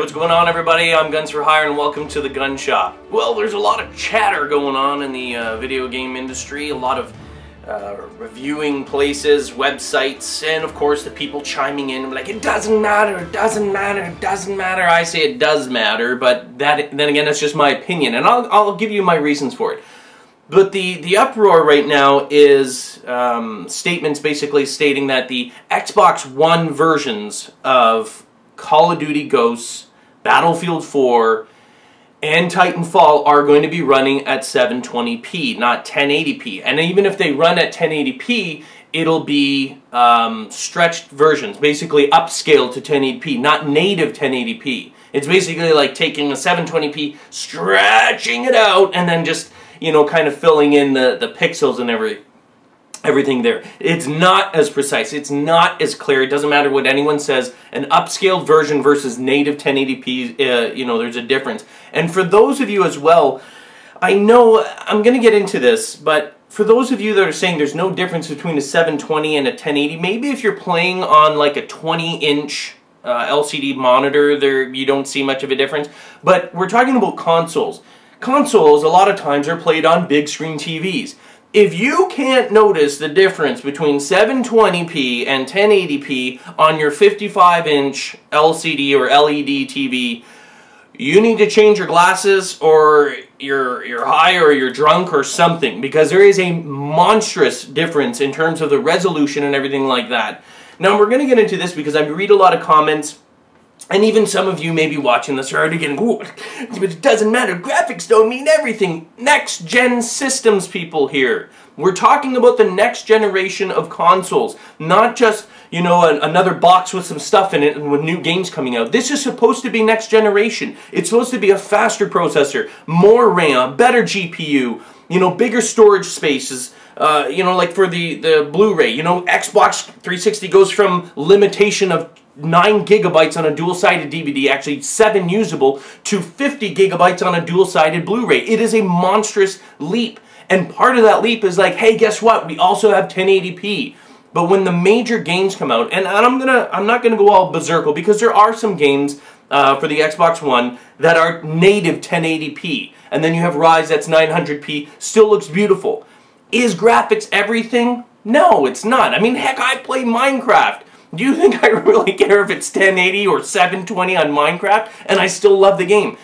what's going on, everybody? I'm Guns for Hire and welcome to the Gun Shop. Well, there's a lot of chatter going on in the video game industry, a lot of reviewing places, websites, and of course the people chiming in like, it doesn't matter, it doesn't matter, it doesn't matter. I say it does matter, but then again, that's just my opinion, and I'll give you my reasons for it. But the uproar right now is statements basically stating that the Xbox One versions of Call of Duty Ghosts, Battlefield 4, and Titanfall are going to be running at 720p, not 1080p. And even if they run at 1080p, it'll be stretched versions, basically upscaled to 1080p, not native 1080p. It's basically like taking a 720p, stretching it out, and then just, you know, kind of filling in the pixels and everything there. It's not as precise. It's not as clear. It doesn't matter what anyone says. An upscaled version versus native 1080p, you know, there's a difference. And for those of you as well, I know I'm going to get into this, but for those of you that are saying there's no difference between a 720 and a 1080, maybe if you're playing on like a 20-inch LCD monitor, there you don't see much of a difference. But we're talking about consoles. Consoles, a lot of times, are played on big screen TVs. If you can't notice the difference between 720p and 1080p on your 55-inch LCD or LED TV, you need to change your glasses, or you're high, or you're drunk, or something, because there is a monstrous difference in terms of the resolution and everything like that. Now, we're going to get into this because I read a lot of comments, and even some of you may be watching this are already getting, ooh, it doesn't matter, graphics don't mean everything. Next gen systems people here. We're talking about the next generation of consoles, not just, you know, another box with some stuff in it and with new games coming out. This is supposed to be next generation. It's supposed to be a faster processor, more RAM, better GPU, you know, bigger storage spaces. You know, like for the Blu-ray, you know, Xbox 360 goes from limitation of 9 gigabytes on a dual-sided DVD, actually 7 usable, to 50 gigabytes on a dual-sided Blu-ray. It is a monstrous leap. And part of that leap is like, hey, guess what? We also have 1080p. But when the major games come out, and I'm not gonna go all berserk, because there are some games for the Xbox One that are native 1080p. And then you have Rise that's 900p, still looks beautiful. Is graphics everything? No, it's not. I mean, heck, I play Minecraft. Do you think I really care if it's 1080 or 720 on Minecraft? And I still love the game.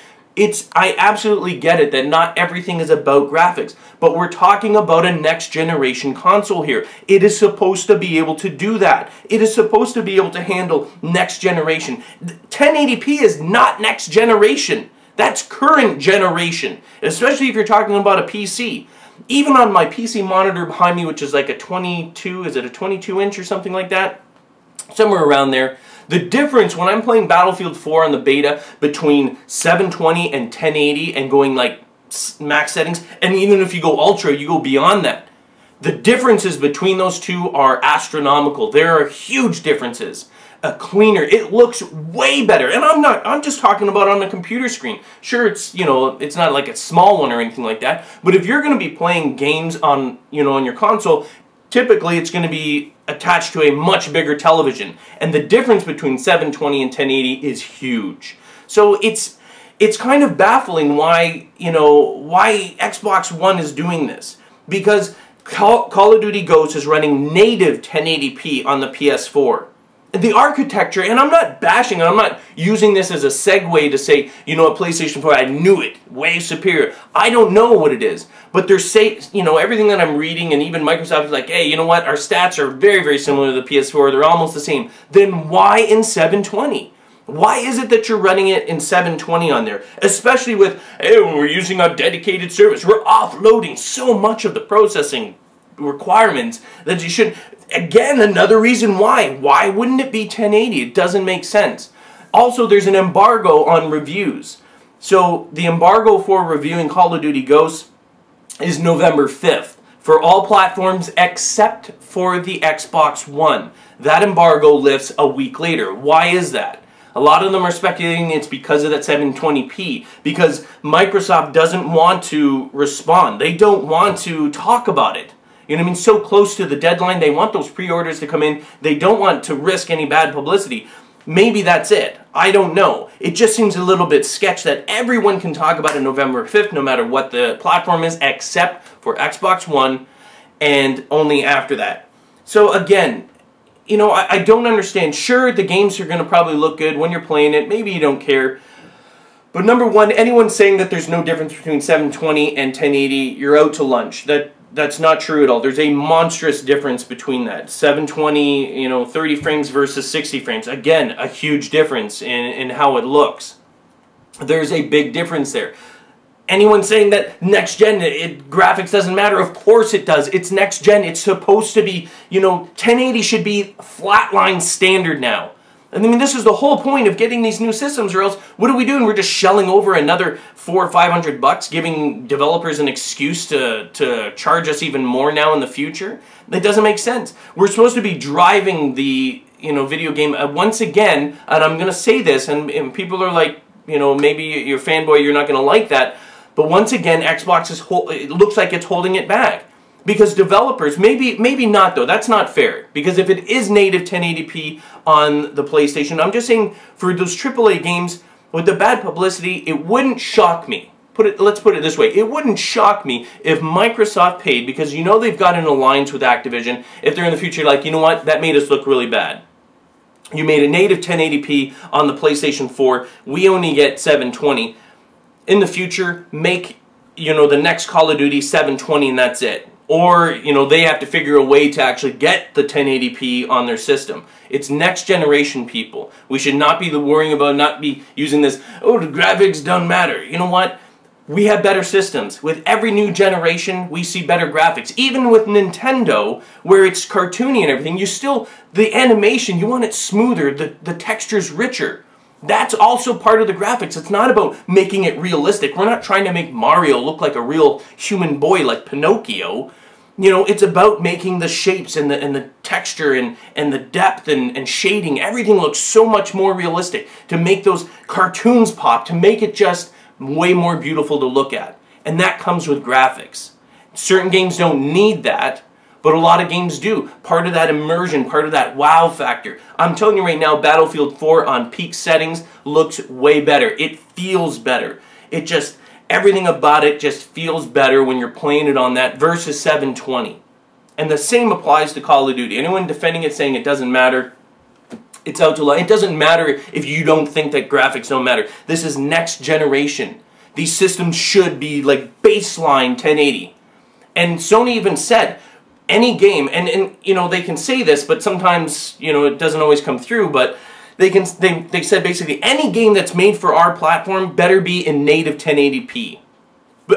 I absolutely get it that not everything is about graphics, but we're talking about a next generation console here. It is supposed to be able to do that. It is supposed to be able to handle next generation. 1080p is not next generation. That's current generation, especially if you're talking about a PC. Even on my PC monitor behind me, which is like a 22, is it a 22-inch or something like that? Somewhere around there. The difference when I'm playing Battlefield 4 on the beta between 720 and 1080 and going like max settings, and even if you go ultra, you go beyond that. The differences between those two are astronomical. There are huge differences. A cleaner, it looks way better. And I'm just talking about on a computer screen. Sure, it's, you know, it's not like a small one or anything like that, but if you're going to be playing games on, you know, on your console, typically it's going to be attached to a much bigger television. And the difference between 720 and 1080 is huge. So it's kind of baffling why, you know, why Xbox One is doing this. Because Call of Duty Ghosts is running native 1080p on the PS4. The architecture, and I'm not bashing, I'm not using this as a segue to say, you know, a PlayStation 4, I knew it, way superior. I don't know what it is, but they're you know, everything that I'm reading, and even Microsoft is like, hey, you know what, our stats are very, very similar to the PS4, they're almost the same. Then why in 720? Why is it that you're running it in 720 on there? Especially with, hey, we're using a dedicated service, we're offloading so much of the processing requirements that you should. Again, another reason why. Why wouldn't it be 1080? It doesn't make sense. Also, there's an embargo on reviews. So the embargo for reviewing Call of Duty Ghosts is November 5th for all platforms except for the Xbox One. That embargo lifts a week later. Why is that? A lot of them are speculating it's because of that 720p, because Microsoft doesn't want to respond. They don't want to talk about it. You know what I mean? So close to the deadline, they want those pre-orders to come in. They don't want to risk any bad publicity. Maybe that's it. I don't know. It just seems a little bit sketch that everyone can talk about it November 5th, no matter what the platform is, except for Xbox One, and only after that. So again, you know, I don't understand. Sure, the games are going to probably look good when you're playing it. Maybe you don't care. But number one, anyone saying that there's no difference between 720 and 1080, you're out to lunch. That's not true at all. There's a monstrous difference between that. 720, you know, 30 frames versus 60 frames. Again, a huge difference in how it looks. There's a big difference there. Anyone saying that next gen graphics doesn't matter, of course it does. It's next gen. It's supposed to be, you know, 1080 should be flatline standard now. I mean, this is the whole point of getting these new systems, or else what are we doing? We're just shelling over another $400 or $500, giving developers an excuse to charge us even more now in the future? That doesn't make sense. We're supposed to be driving the, you know, video game once again, and I'm going to say this, and people are like, you know, maybe you're a fanboy, you're not going to like that, but once again, Xbox it looks like it's holding it back. Because developers, maybe not though, that's not fair. Because if it is native 1080p on the PlayStation, I'm just saying for those AAA games, with the bad publicity, it wouldn't shock me. Let's put it this way, it wouldn't shock me if Microsoft paid, because you know they've got an alliance with Activision, if they're in the future like, you know what, that made us look really bad. You made a native 1080p on the PlayStation 4, we only get 720. In the future, make, you know, the next Call of Duty 720 and that's it. Or, you know, they have to figure a way to actually get the 1080p on their system. It's next generation, people. We should not be worrying about not be using this, oh, the graphics don't matter. You know what? We have better systems. With every new generation, we see better graphics. Even with Nintendo, where it's cartoony and everything, you still, the animation, you want it smoother, the texture's richer. That's also part of the graphics. It's not about making it realistic. We're not trying to make Mario look like a real human boy like Pinocchio. You know, it's about making the shapes and the texture and the depth and shading. Everything looks so much more realistic to make those cartoons pop, to make it just way more beautiful to look at. And that comes with graphics. Certain games don't need that, but a lot of games do. Part of that immersion, part of that wow factor. I'm telling you right now, Battlefield 4 on peak settings looks way better. It feels better. It just, everything about it just feels better when you're playing it on that versus 720. And the same applies to Call of Duty. Anyone defending it saying it doesn't matter, it's out to lie. It doesn't matter if you don't think that graphics don't matter. This is next generation. These systems should be like baseline 1080. And Sony even said, any game, and you know, they can say this, but sometimes, you know, it doesn't always come through, but they said basically any game that's made for our platform better be in native 1080p.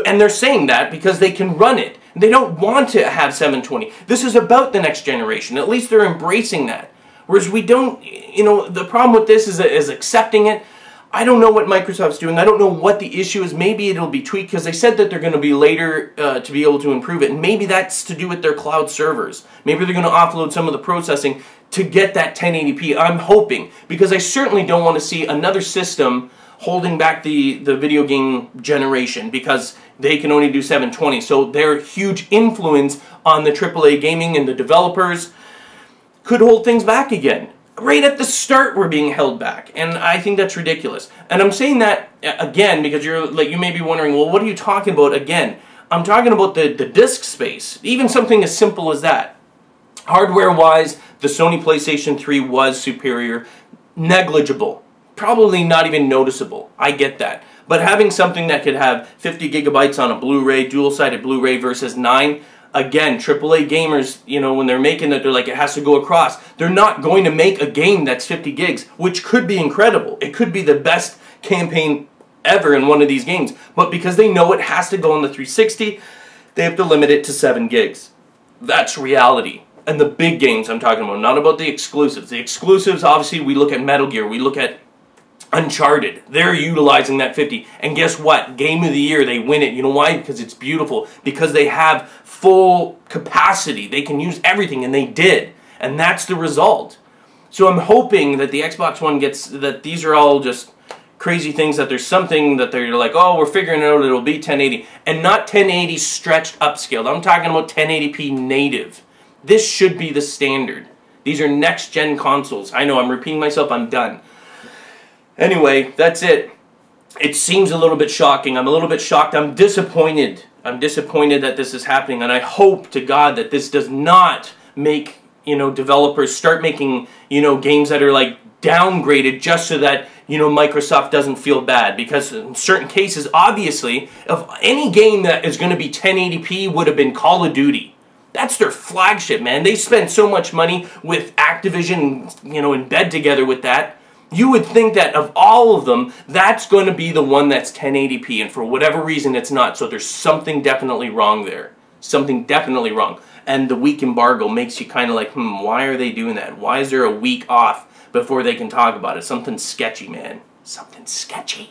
And they're saying that because they can run it. They don't want to have 720. This is about the next generation. At least they're embracing that. Whereas we don't, you know, the problem with this is accepting it. I don't know what Microsoft's doing. I don't know what the issue is. Maybe it'll be tweaked because they said that they're going to be later to be able to improve it. And maybe that's to do with their cloud servers. Maybe they're going to offload some of the processing to get that 1080p. I'm hoping, because I certainly don't want to see another system holding back the video game generation because they can only do 720. So their huge influence on the AAA gaming and the developers could hold things back again. Right at the start, we're being held back, and I think that's ridiculous. And I'm saying that again because you may be wondering, well, what are you talking about again? I'm talking about the disk space. Even something as simple as that. Hardware-wise, the Sony PlayStation 3 was superior, negligible, probably not even noticeable. I get that, but having something that could have 50 gigabytes on a Blu-ray, dual-sided Blu-ray versus 9. Again, AAA gamers, you know, when they're making it, they're like, it has to go across. They're not going to make a game that's 50 gigs, which could be incredible. It could be the best campaign ever in one of these games. But because they know it has to go on the 360, they have to limit it to 7 gigs. That's reality. And the big games I'm talking about, not about the exclusives. The exclusives, obviously, we look at Metal Gear, we look at Uncharted. They're utilizing that 50. And guess what? Game of the Year, they win it. You know why? Because it's beautiful. Because they have full capacity. They can use everything, and they did. And that's the result. So I'm hoping that the Xbox One gets, that these are all just crazy things, that there's something that they're like, oh, we're figuring it out, it'll be 1080. And not 1080 stretched upscaled. I'm talking about 1080p native. This should be the standard. These are next-gen consoles. I know, I'm repeating myself, I'm done. Anyway, that's it. It seems a little bit shocking. I'm a little bit shocked. I'm disappointed. I'm disappointed that this is happening, and I hope to God that this does not make, developers start making, games that are like downgraded just so that, Microsoft doesn't feel bad. Because in certain cases, obviously, if any game that is going to be 1080p would have been Call of Duty. That's their flagship, man. They spend so much money with Activision, in bed together with that. You would think that of all of them, that's going to be the one that's 1080p, and for whatever reason it's not. So there's something definitely wrong there. Something definitely wrong. And the week embargo makes you kind of like, why are they doing that? Why is there a week off before they can talk about it? Something sketchy, man. Something sketchy.